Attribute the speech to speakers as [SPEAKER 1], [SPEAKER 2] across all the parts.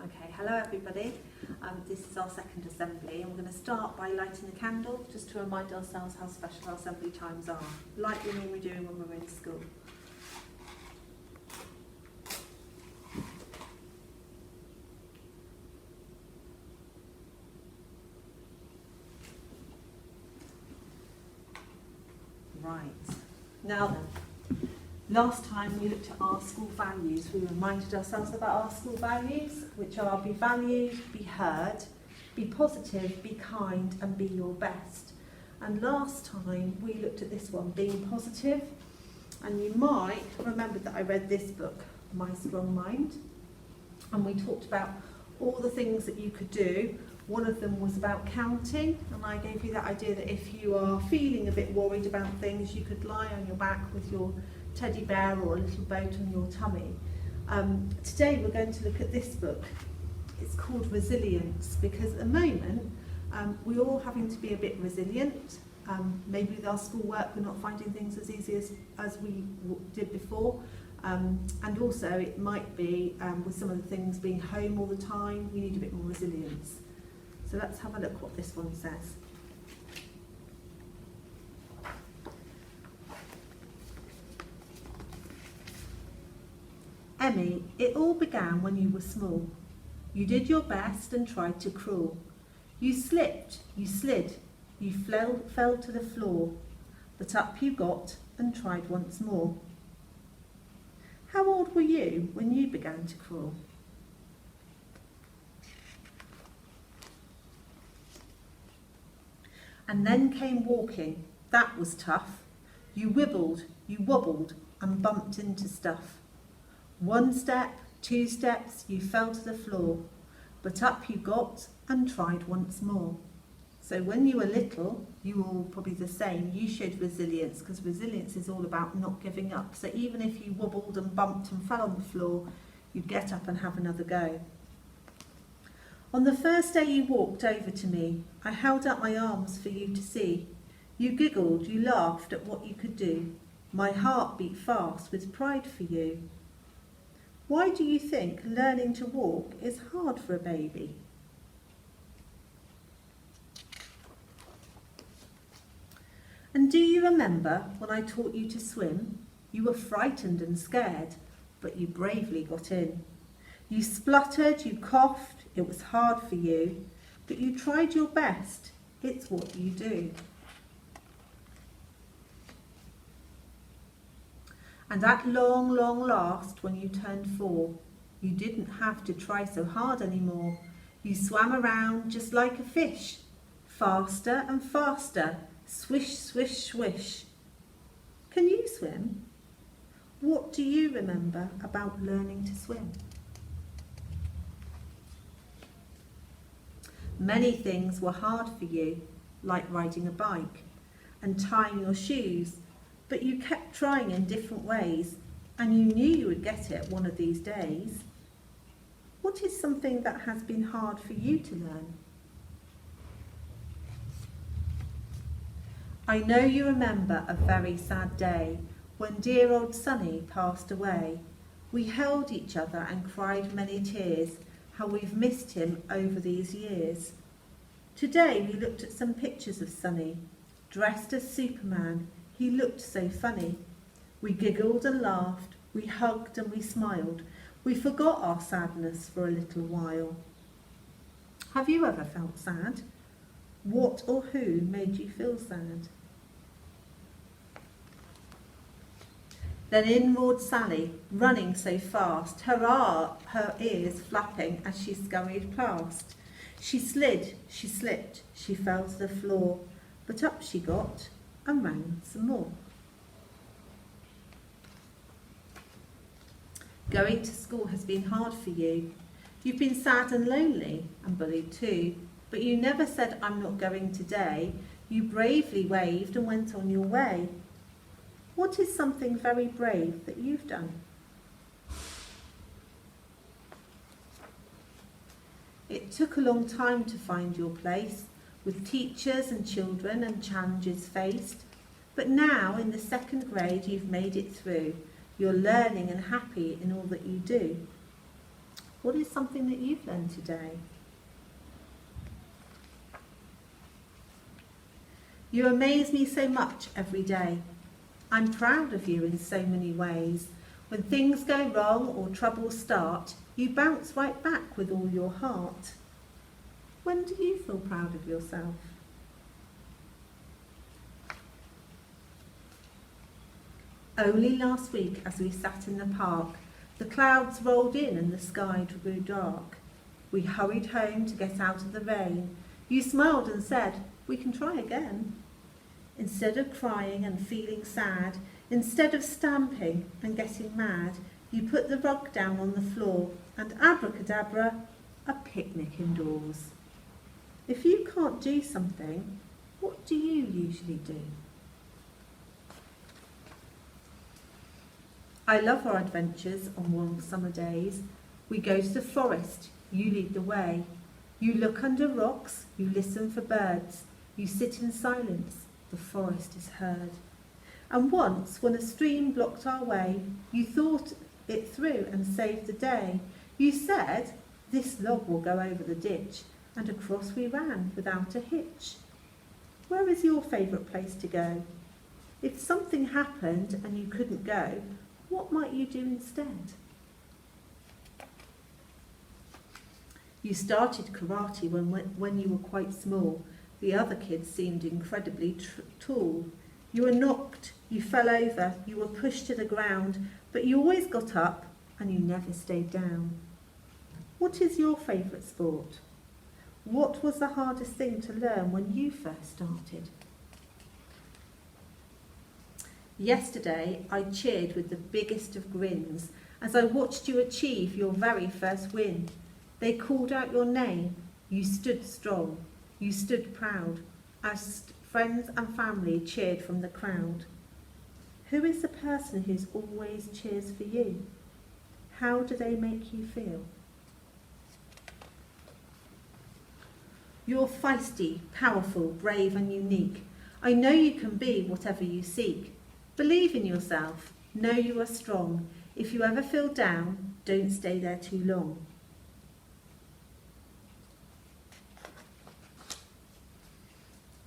[SPEAKER 1] Okay, hello everybody. This is our second assembly and we're going to start by lighting the candle just to remind ourselves how special our assembly times are, like we normally do when we're in school. Right, now then, last time we looked at our school values. We reminded ourselves about our school values, which are be valued, be heard, be positive, be kind and be your best. And last time we looked at this one, being positive, and you might remember that I read this book, My Strong Mind, and we talked about all the things that you could do. One of them was about counting, and I gave you that idea that if you are feeling a bit worried about things, you could lie on your back with your teddy bear or a little boat on your tummy. Today we're going to look at this book. It's called Resilience, because at the moment we're all having to be a bit resilient. Maybe with our schoolwork we're not finding things as easy as we did before. And also it might be with some of the things being home all the time, we need a bit more resilience. So let's have a look what this one says. Emmy, it all began when you were small. You did your best and tried to crawl. You slipped, you slid, you fell to the floor, but up you got and tried once more. How old were you when you began to crawl? And then came walking. That was tough. You wibbled, you wobbled and bumped into stuff. 1 step, 2 steps, you fell to the floor, but up you got and tried once more. So when you were little, you were all probably the same. You showed resilience, because resilience is all about not giving up. So even if you wobbled and bumped and fell on the floor, you'd get up and have another go. On the first day you walked over to me, I held out my arms for you to see. You giggled, you laughed at what you could do. My heart beat fast with pride for you. Why do you think learning to walk is hard for a baby? And do you remember when I taught you to swim? You were frightened and scared, but you bravely got in. You spluttered, you coughed, it was hard for you, but you tried your best. It's what you do. And at long, long last, when you turned 4, you didn't have to try so hard anymore. You swam around just like a fish, faster and faster, swish, swish, swish. Can you swim? What do you remember about learning to swim? Many things were hard for you, like riding a bike and tying your shoes, but you kept trying in different ways, and you knew you would get it one of these days. What is something that has been hard for you to learn? I know you remember a very sad day when dear old Sonny passed away. We held each other and cried many tears, how we've missed him over these years. Today we looked at some pictures of Sonny, dressed as Superman. He looked so funny. We giggled and laughed, we hugged and we smiled. We forgot our sadness for a little while. Have you ever felt sad? What or who made you feel sad? Then in roared Sally, running so fast, her ears flapping as she scurried past. She slid, she slipped, she fell to the floor, but up she got and ran some more. Going to school has been hard for you. You've been sad and lonely and bullied too, but you never said, I'm not going today. You bravely waved and went on your way. What is something very brave that you've done? It took a long time to find your place, with teachers and children and challenges faced. But now, in the 2nd grade, you've made it through. You're learning and happy in all that you do. What is something that you've learned today? You amaze me so much every day. I'm proud of you in so many ways. When things go wrong or troubles start, you bounce right back with all your heart. When do you feel proud of yourself? Only last week, as we sat in the park, the clouds rolled in and the sky grew dark. We hurried home to get out of the rain. You smiled and said, "We can try again." Instead of crying and feeling sad, instead of stamping and getting mad, you put the rug down on the floor and abracadabra, a picnic indoors. If you can't do something, what do you usually do? I love our adventures on warm summer days. We go to the forest, you lead the way. You look under rocks, you listen for birds. You sit in silence, the forest is heard. And once, when a stream blocked our way, you thought it through and saved the day. You said, "This log will go over the ditch," and across we ran without a hitch. Where is your favourite place to go? If something happened and you couldn't go, what might you do instead? You started karate when you were quite small. The other kids seemed incredibly tall. You were knocked, you fell over, you were pushed to the ground, but you always got up and you never stayed down. What is your favourite sport? What was the hardest thing to learn when you first started? Yesterday, I cheered with the biggest of grins as I watched you achieve your very first win. They called out your name. You stood strong. You stood proud as friends and family cheered from the crowd. Who is the person who's always cheers for you? How do they make you feel? You're feisty, powerful, brave and unique. I know you can be whatever you seek. Believe in yourself. Know you are strong. If you ever feel down, don't stay there too long.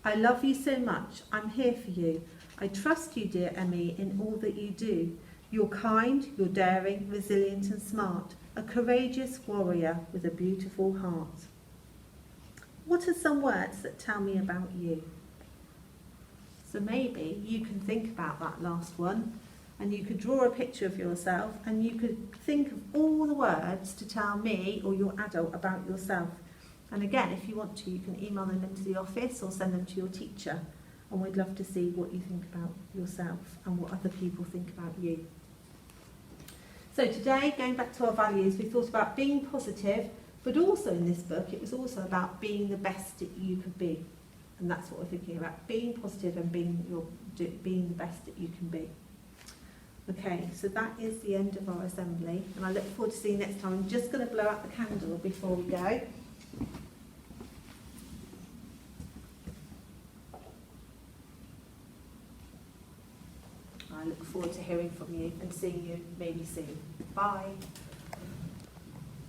[SPEAKER 1] I love you so much. I'm here for you. I trust you, dear Emmy, in all that you do. You're kind, you're daring, resilient and smart. A courageous warrior with a beautiful heart. What are some words that tell me about you? So maybe you can think about that last one and you could draw a picture of yourself and you could think of all the words to tell me or your adult about yourself. And again, if you want to, you can email them into the office or send them to your teacher. And we'd love to see what you think about yourself and what other people think about you. So today, going back to our values, we thought about being positive, but also in this book, it was also about being the best that you could be. And that's what we're thinking about, being positive and being the best that you can be. Okay, so that is the end of our assembly, and I look forward to seeing you next time. I'm just going to blow out the candle before we go. I look forward to hearing from you and seeing you maybe soon. Bye.